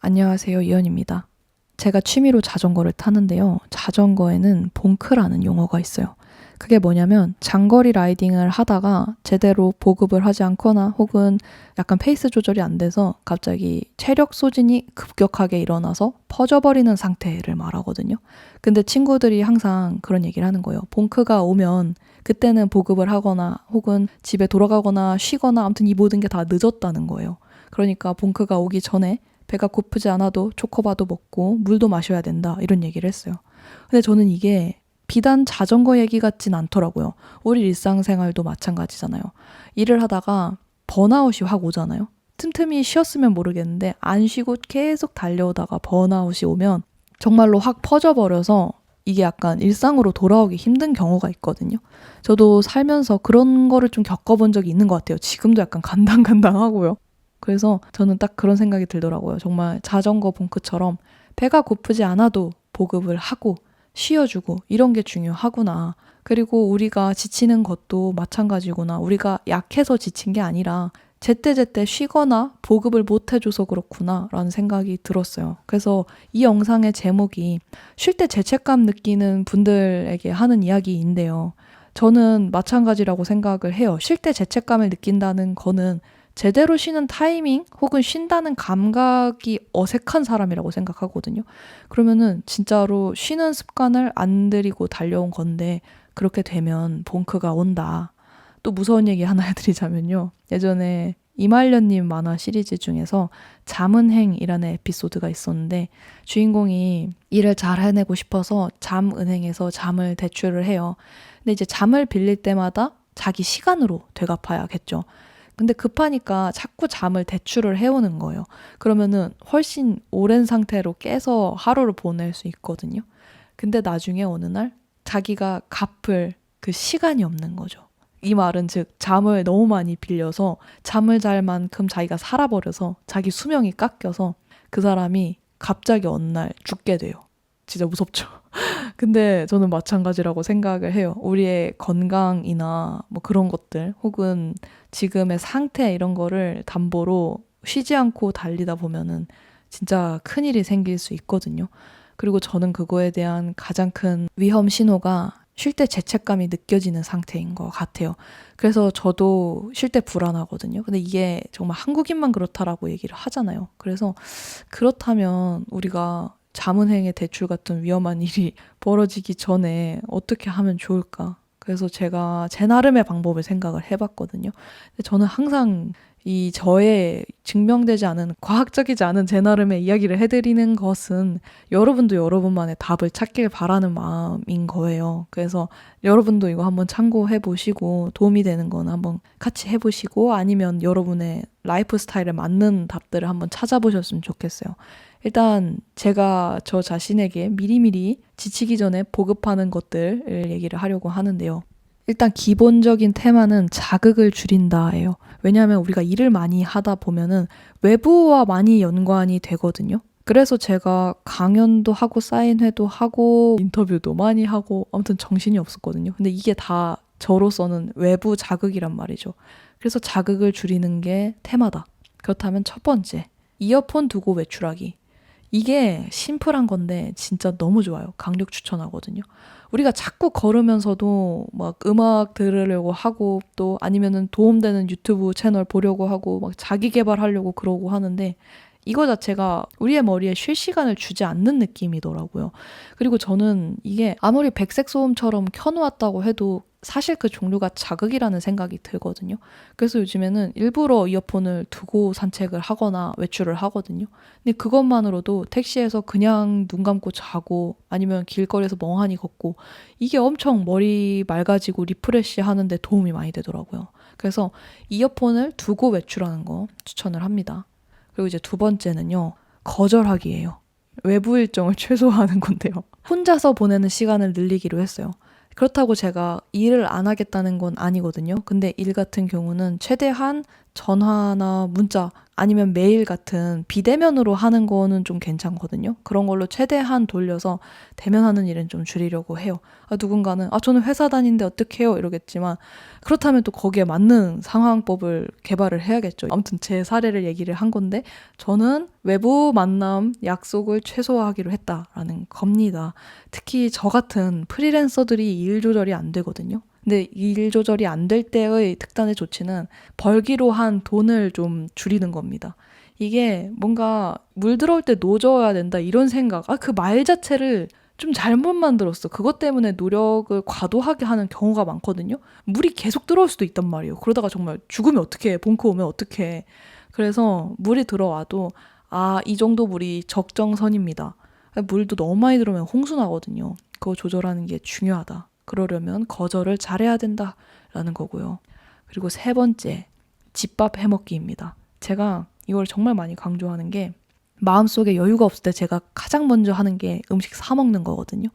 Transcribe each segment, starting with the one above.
안녕하세요, 이현입니다. 제가 취미로 자전거를 타는데요. 자전거에는 봉크라는 용어가 있어요. 그게 뭐냐면 장거리 라이딩을 하다가 제대로 보급을 하지 않거나 혹은 약간 페이스 조절이 안 돼서 갑자기 체력 소진이 급격하게 일어나서 퍼져버리는 상태를 말하거든요. 근데 친구들이 항상 그런 얘기를 하는 거예요. 봉크가 오면 그때는 보급을 하거나 혹은 집에 돌아가거나 쉬거나 아무튼 이 모든 게 다 늦었다는 거예요. 그러니까 봉크가 오기 전에 배가 고프지 않아도 초코바도 먹고 물도 마셔야 된다 이런 얘기를 했어요. 근데 저는 이게 비단 자전거 얘기 같진 않더라고요. 우리 일상생활도 마찬가지잖아요. 일을 하다가 번아웃이 확 오잖아요. 틈틈이 쉬었으면 모르겠는데 안 쉬고 계속 달려오다가 번아웃이 오면 정말로 확 퍼져버려서 이게 약간 일상으로 돌아오기 힘든 경우가 있거든요. 저도 살면서 그런 거를 좀 겪어본 적이 있는 것 같아요. 지금도 약간 간당간당하고요. 그래서 저는 딱 그런 생각이 들더라고요. 정말 자전거 봉크처럼 배가 고프지 않아도 보급을 하고 쉬어주고 이런 게 중요하구나. 그리고 우리가 지치는 것도 마찬가지구나. 우리가 약해서 지친 게 아니라 제때제때 쉬거나 보급을 못 해줘서 그렇구나 라는 생각이 들었어요. 그래서 이 영상의 제목이 쉴 때 죄책감 느끼는 분들에게 하는 이야기인데요. 저는 마찬가지라고 생각을 해요. 쉴 때 죄책감을 느낀다는 거는 제대로 쉬는 타이밍 혹은 쉰다는 감각이 어색한 사람이라고 생각하거든요. 그러면은 진짜로 쉬는 습관을 안 들이고 달려온 건데 그렇게 되면 봉크가 온다. 또 무서운 얘기 하나 해드리자면요. 예전에 이말년님 만화 시리즈 중에서 잠은행이라는 에피소드가 있었는데 주인공이 일을 잘 해내고 싶어서 잠은행에서 잠을 대출을 해요. 근데 이제 잠을 빌릴 때마다 자기 시간으로 되갚아야겠죠. 근데 급하니까 자꾸 잠을 대출을 해오는 거예요. 그러면은 훨씬 오랜 상태로 깨서 하루를 보낼 수 있거든요. 근데 나중에 어느 날 자기가 갚을 그 시간이 없는 거죠. 이 말은 즉 잠을 너무 많이 빌려서 잠을 잘 만큼 자기가 살아버려서 자기 수명이 깎여서 그 사람이 갑자기 어느 날 죽게 돼요. 진짜 무섭죠. 근데 저는 마찬가지라고 생각을 해요. 우리의 건강이나 뭐 그런 것들 혹은 지금의 상태 이런 거를 담보로 쉬지 않고 달리다 보면은 진짜 큰일이 생길 수 있거든요. 그리고 저는 그거에 대한 가장 큰 위험 신호가 쉴 때 죄책감이 느껴지는 상태인 것 같아요. 그래서 저도 쉴 때 불안하거든요. 근데 이게 정말 한국인만 그렇다라고 얘기를 하잖아요. 그래서 그렇다면 우리가 자문행의 대출 같은 위험한 일이 벌어지기 전에 어떻게 하면 좋을까? 그래서 제가 제 나름의 방법을 생각을 해봤거든요. 근데 저는 항상 이 저의 증명되지 않은 과학적이지 않은 제 나름의 이야기를 해드리는 것은 여러분도 여러분만의 답을 찾길 바라는 마음인 거예요. 그래서 여러분도 이거 한번 참고해 보시고 도움이 되는 건 한번 같이 해보시고 아니면 여러분의 라이프 스타일에 맞는 답들을 한번 찾아보셨으면 좋겠어요. 일단 제가 저 자신에게 미리미리 지치기 전에 보급하는 것들을 얘기를 하려고 하는데요. 일단 기본적인 테마는 자극을 줄인다예요. 왜냐하면 우리가 일을 많이 하다 보면은 외부와 많이 연관이 되거든요. 그래서 제가 강연도 하고 사인회도 하고 인터뷰도 많이 하고 아무튼 정신이 없었거든요. 근데 이게 다 저로서는 외부 자극이란 말이죠. 그래서 자극을 줄이는 게 테마다. 그렇다면 첫 번째, 이어폰 두고 외출하기. 이게 심플한 건데 진짜 너무 좋아요. 강력 추천하거든요. 우리가 자꾸 걸으면서도 막 음악 들으려고 하고 또 아니면은 도움되는 유튜브 채널 보려고 하고 막 자기 개발하려고 그러고 하는데 이거 자체가 우리의 머리에 쉴 시간을 주지 않는 느낌이더라고요. 그리고 저는 이게 아무리 백색 소음처럼 켜놓았다고 해도 사실 그 종류가 자극이라는 생각이 들거든요. 그래서 요즘에는 일부러 이어폰을 두고 산책을 하거나 외출을 하거든요. 근데 그것만으로도 택시에서 그냥 눈 감고 자고 아니면 길거리에서 멍하니 걷고 이게 엄청 머리 맑아지고 리프레시 하는데 도움이 많이 되더라고요. 그래서 이어폰을 두고 외출하는 거 추천을 합니다. 그리고 이제 두 번째는요. 거절하기예요. 외부 일정을 최소화하는 건데요. 혼자서 보내는 시간을 늘리기로 했어요. 그렇다고 제가 일을 안 하겠다는 건 아니거든요. 근데 일 같은 경우는 최대한 전화나 문자 아니면 메일 같은 비대면으로 하는 거는 좀 괜찮거든요. 그런 걸로 최대한 돌려서 대면하는 일은 좀 줄이려고 해요. 누군가는 저는 회사 다니는데 어떡해요? 이러겠지만 그렇다면 또 거기에 맞는 상황법을 개발을 해야겠죠. 아무튼 제 사례를 얘기를 한 건데 저는 외부 만남 약속을 최소화하기로 했다라는 겁니다. 특히 저 같은 프리랜서들이 일 조절이 안 되거든요. 근데 일 조절이 안 될 때의 특단의 조치는 벌기로 한 돈을 좀 줄이는 겁니다. 이게 뭔가 물 들어올 때 노져야 된다 이런 생각, 그 말 자체를 좀 잘못 만들었어. 그것 때문에 노력을 과도하게 하는 경우가 많거든요. 물이 계속 들어올 수도 있단 말이에요. 그러다가 정말 죽으면 어떡해, 봉크 오면 어떡해. 그래서 물이 들어와도 이 정도 물이 적정선입니다. 물도 너무 많이 들어오면 홍수 나거든요. 그거 조절하는 게 중요하다. 그러려면 거절을 잘해야 된다라는 거고요. 그리고 세 번째, 집밥 해먹기입니다. 제가 이걸 정말 많이 강조하는 게 마음속에 여유가 없을 때 제가 가장 먼저 하는 게 음식 사 먹는 거거든요.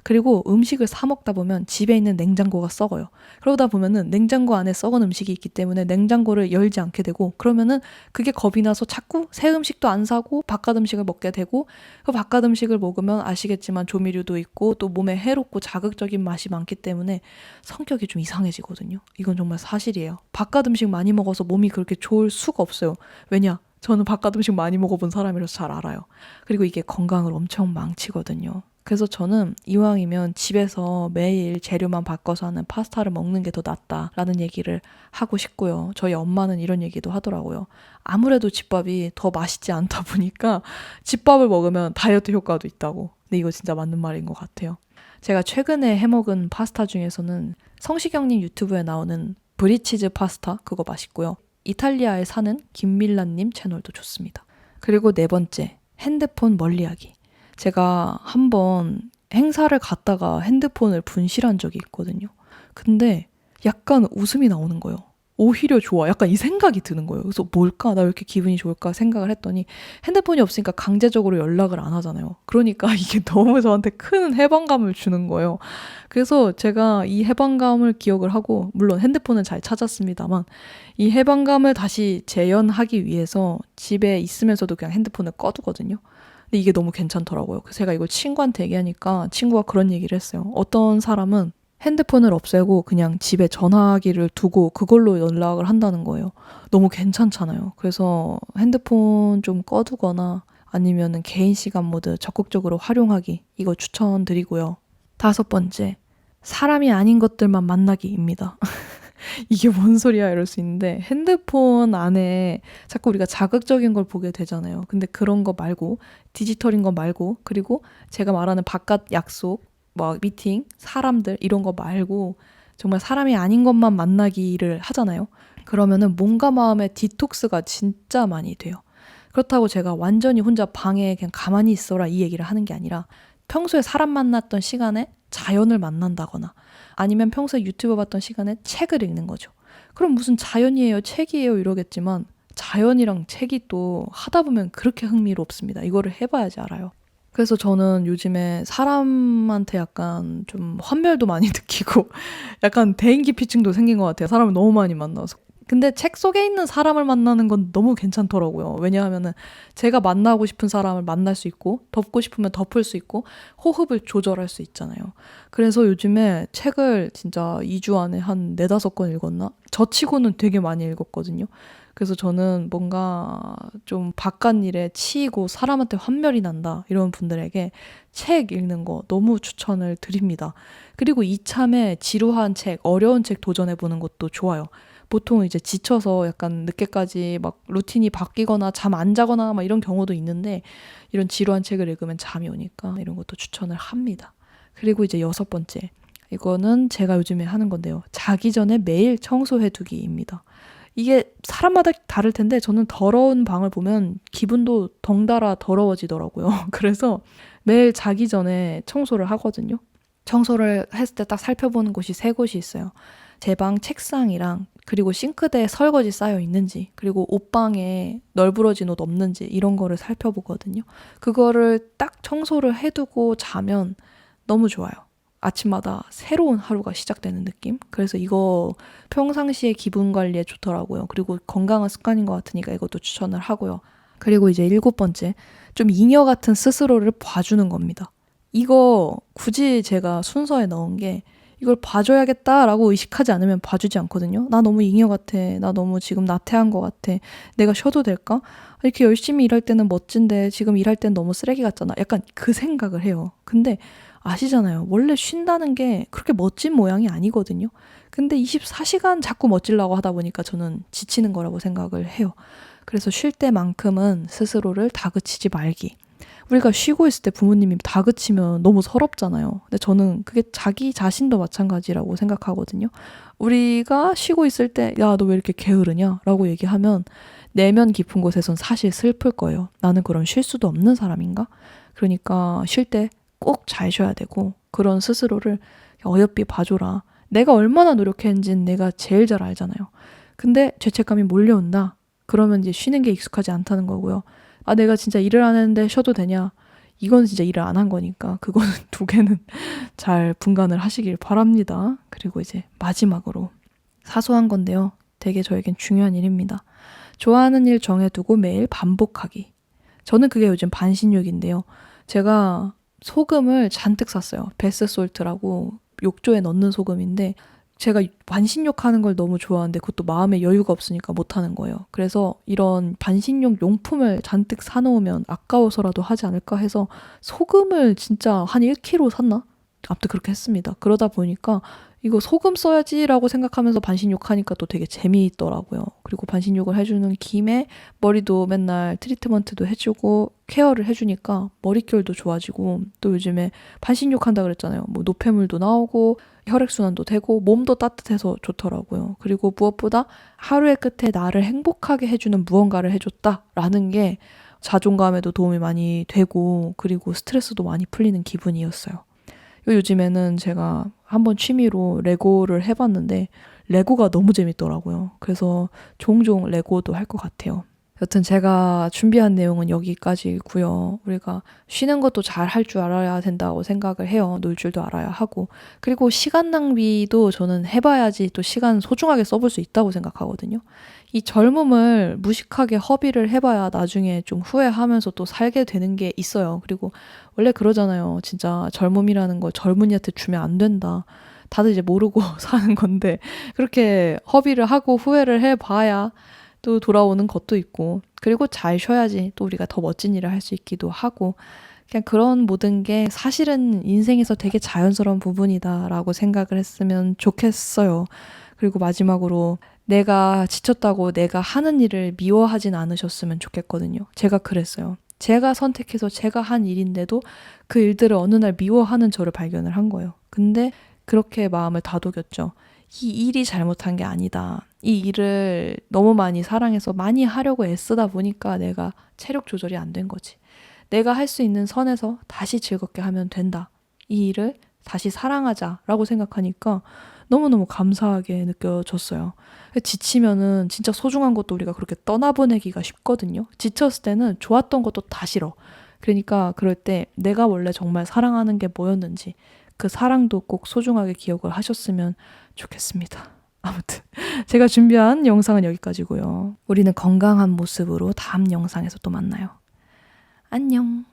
그리고 음식을 사 먹다 보면 집에 있는 냉장고가 썩어요. 그러다 보면은 냉장고 안에 썩은 음식이 있기 때문에 냉장고를 열지 않게 되고 그러면은 그게 겁이 나서 자꾸 새 음식도 안 사고 바깥 음식을 먹게 되고 그 바깥 음식을 먹으면 아시겠지만 조미료도 있고 또 몸에 해롭고 자극적인 맛이 많기 때문에 성격이 좀 이상해지거든요. 이건 정말 사실이에요. 바깥 음식 많이 먹어서 몸이 그렇게 좋을 수가 없어요. 왜냐? 저는 바깥 음식 많이 먹어본 사람이라서 잘 알아요. 그리고 이게 건강을 엄청 망치거든요. 그래서 저는 이왕이면 집에서 매일 재료만 바꿔서 하는 파스타를 먹는 게 더 낫다라는 얘기를 하고 싶고요. 저희 엄마는 이런 얘기도 하더라고요. 아무래도 집밥이 더 맛있지 않다 보니까 집밥을 먹으면 다이어트 효과도 있다고. 근데 이거 진짜 맞는 말인 것 같아요. 제가 최근에 해먹은 파스타 중에서는 성시경님 유튜브에 나오는 브리치즈 파스타 그거 맛있고요. 이탈리아에 사는 김밀란님 채널도 좋습니다. 그리고 네 번째, 핸드폰 멀리하기. 제가 한번 행사를 갔다가 핸드폰을 분실한 적이 있거든요. 근데 약간 웃음이 나오는 거예요. 오히려 좋아. 약간 이 생각이 드는 거예요. 그래서 뭘까? 나 왜 이렇게 기분이 좋을까 생각을 했더니 핸드폰이 없으니까 강제적으로 연락을 안 하잖아요. 그러니까 이게 너무 저한테 큰 해방감을 주는 거예요. 그래서 제가 이 해방감을 기억을 하고 물론 핸드폰은 잘 찾았습니다만 이 해방감을 다시 재현하기 위해서 집에 있으면서도 그냥 핸드폰을 꺼두거든요. 근데 이게 너무 괜찮더라고요. 그래서 제가 이걸 친구한테 얘기하니까 친구가 그런 얘기를 했어요. 어떤 사람은 핸드폰을 없애고 그냥 집에 전화기를 두고 그걸로 연락을 한다는 거예요. 너무 괜찮잖아요. 그래서 핸드폰 좀 꺼두거나 아니면은 개인 시간 모드 적극적으로 활용하기 이거 추천드리고요. 다섯 번째, 사람이 아닌 것들만 만나기입니다. 이게 뭔 소리야 이럴 수 있는데 핸드폰 안에 자꾸 우리가 자극적인 걸 보게 되잖아요. 근데 그런 거 말고 디지털인 거 말고 그리고 제가 말하는 바깥 약속 미팅, 사람들 이런 거 말고 정말 사람이 아닌 것만 만나기를 하잖아요. 그러면은 몸과 마음의 디톡스가 진짜 많이 돼요. 그렇다고 제가 완전히 혼자 방에 그냥 가만히 있어라 이 얘기를 하는 게 아니라 평소에 사람 만났던 시간에 자연을 만난다거나 아니면 평소에 유튜브 봤던 시간에 책을 읽는 거죠. 그럼 무슨 자연이에요, 책이에요 이러겠지만 자연이랑 책이 또 하다 보면 그렇게 흥미롭습니다. 이거를 해봐야지 알아요. 그래서 저는 요즘에 사람한테 약간 좀 환멸도 많이 느끼고 약간 대인기피증도 생긴 것 같아요. 사람을 너무 많이 만나서. 근데 책 속에 있는 사람을 만나는 건 너무 괜찮더라고요. 왜냐하면은 제가 만나고 싶은 사람을 만날 수 있고 덮고 싶으면 덮을 수 있고 호흡을 조절할 수 있잖아요. 그래서 요즘에 책을 진짜 2주 안에 한 4-5권 읽었나? 저 치고는 되게 많이 읽었거든요. 그래서 저는 뭔가 좀 바깥 일에 치이고 사람한테 환멸이 난다 이런 분들에게 책 읽는 거 너무 추천을 드립니다. 그리고 이참에 지루한 책, 어려운 책 도전해보는 것도 좋아요. 보통 이제 지쳐서 약간 늦게까지 막 루틴이 바뀌거나 잠 안 자거나 막 이런 경우도 있는데 이런 지루한 책을 읽으면 잠이 오니까 이런 것도 추천을 합니다. 그리고 이제 6번째, 이거는 제가 요즘에 하는 건데요. 자기 전에 매일 청소해두기입니다. 이게 사람마다 다를 텐데 저는 더러운 방을 보면 기분도 덩달아 더러워지더라고요. 그래서 매일 자기 전에 청소를 하거든요. 청소를 했을 때 딱 살펴보는 곳이 3곳이 있어요. 제 방 책상이랑 그리고 싱크대에 설거지 쌓여 있는지 그리고 옷방에 널브러진 옷 없는지 이런 거를 살펴보거든요. 그거를 딱 청소를 해두고 자면 너무 좋아요. 아침마다 새로운 하루가 시작되는 느낌? 그래서 이거 평상시에 기분 관리에 좋더라고요. 그리고 건강한 습관인 것 같으니까 이것도 추천을 하고요. 그리고 이제 7번째, 좀 잉여 같은 스스로를 봐주는 겁니다. 이거 굳이 제가 순서에 넣은 게 이걸 봐줘야겠다라고 의식하지 않으면 봐주지 않거든요. 나 너무 잉여 같아. 나 너무 지금 나태한 것 같아. 내가 쉬어도 될까? 이렇게 열심히 일할 때는 멋진데 지금 일할 땐 너무 쓰레기 같잖아. 약간 그 생각을 해요. 근데 아시잖아요. 원래 쉰다는 게 그렇게 멋진 모양이 아니거든요. 근데 24시간 자꾸 멋지려고 하다 보니까 저는 지치는 거라고 생각을 해요. 그래서 쉴 때만큼은 스스로를 다그치지 말기. 우리가 쉬고 있을 때 부모님이 다그치면 너무 서럽잖아요. 근데 저는 그게 자기 자신도 마찬가지라고 생각하거든요. 우리가 쉬고 있을 때, 야, 너 왜 이렇게 게으르냐? 라고 얘기하면 내면 깊은 곳에선 사실 슬플 거예요. 나는 그럼 쉴 수도 없는 사람인가? 그러니까 쉴 때 꼭 잘 쉬어야 되고 그런 스스로를 어여삐 봐줘라. 내가 얼마나 노력했는지는 내가 제일 잘 알잖아요. 근데 죄책감이 몰려온다. 그러면 이제 쉬는 게 익숙하지 않다는 거고요. 아, 내가 진짜 일을 안 했는데 쉬어도 되냐? 이건 진짜 일을 안 한 거니까 그거는 두 개는 잘 분간을 하시길 바랍니다. 그리고 이제 마지막으로 사소한 건데요. 되게 저에겐 중요한 일입니다. 좋아하는 일 정해두고 매일 반복하기. 저는 그게 요즘 반신욕인데요. 제가 소금을 잔뜩 샀어요. 베스솔트라고 욕조에 넣는 소금인데 제가 반신욕하는 걸 너무 좋아하는데 그것도 마음에 여유가 없으니까 못하는 거예요. 그래서 이런 반신욕 용품을 잔뜩 사놓으면 아까워서라도 하지 않을까 해서 소금을 진짜 한 1kg 샀나? 아무튼 그렇게 했습니다. 그러다 보니까 이거 소금 써야지라고 생각하면서 반신욕 하니까 또 되게 재미있더라고요. 그리고 반신욕을 해주는 김에 머리도 맨날 트리트먼트도 해주고 케어를 해주니까 머릿결도 좋아지고 또 요즘에 반신욕 한다 그랬잖아요. 뭐 노폐물도 나오고 혈액순환도 되고 몸도 따뜻해서 좋더라고요. 그리고 무엇보다 하루의 끝에 나를 행복하게 해주는 무언가를 해줬다라는 게 자존감에도 도움이 많이 되고 그리고 스트레스도 많이 풀리는 기분이었어요. 요즘에는 제가 한번 취미로 레고를 해봤는데 레고가 너무 재밌더라고요. 그래서 종종 레고도 할 것 같아요. 여튼 제가 준비한 내용은 여기까지고요. 우리가 쉬는 것도 잘 할 줄 알아야 된다고 생각을 해요. 놀 줄도 알아야 하고. 그리고 시간 낭비도 저는 해봐야지 또 시간 소중하게 써볼 수 있다고 생각하거든요. 이 젊음을 무식하게 허비를 해봐야 나중에 좀 후회하면서 또 살게 되는 게 있어요. 그리고 원래 그러잖아요. 진짜 젊음이라는 걸 젊은이한테 주면 안 된다. 다들 이제 모르고 사는 건데 그렇게 허비를 하고 후회를 해봐야 또 돌아오는 것도 있고 그리고 잘 쉬어야지 또 우리가 더 멋진 일을 할 수 있기도 하고 그냥 그런 모든 게 사실은 인생에서 되게 자연스러운 부분이다라고 생각을 했으면 좋겠어요. 그리고 마지막으로 내가 지쳤다고 내가 하는 일을 미워하진 않으셨으면 좋겠거든요. 제가 그랬어요. 제가 선택해서 제가 한 일인데도 그 일들을 어느 날 미워하는 저를 발견을 한 거예요. 근데 그렇게 마음을 다독였죠. 이 일이 잘못한 게 아니다. 이 일을 너무 많이 사랑해서 많이 하려고 애쓰다 보니까 내가 체력 조절이 안 된 거지. 내가 할 수 있는 선에서 다시 즐겁게 하면 된다. 이 일을 다시 사랑하자라고 생각하니까 너무너무 감사하게 느껴졌어요. 지치면은 진짜 소중한 것도 우리가 그렇게 떠나보내기가 쉽거든요. 지쳤을 때는 좋았던 것도 다 싫어. 그러니까 그럴 때 내가 원래 정말 사랑하는 게 뭐였는지 그 사랑도 꼭 소중하게 기억을 하셨으면 좋겠습니다. 아무튼 제가 준비한 영상은 여기까지고요. 우리는 건강한 모습으로 다음 영상에서 또 만나요. 안녕.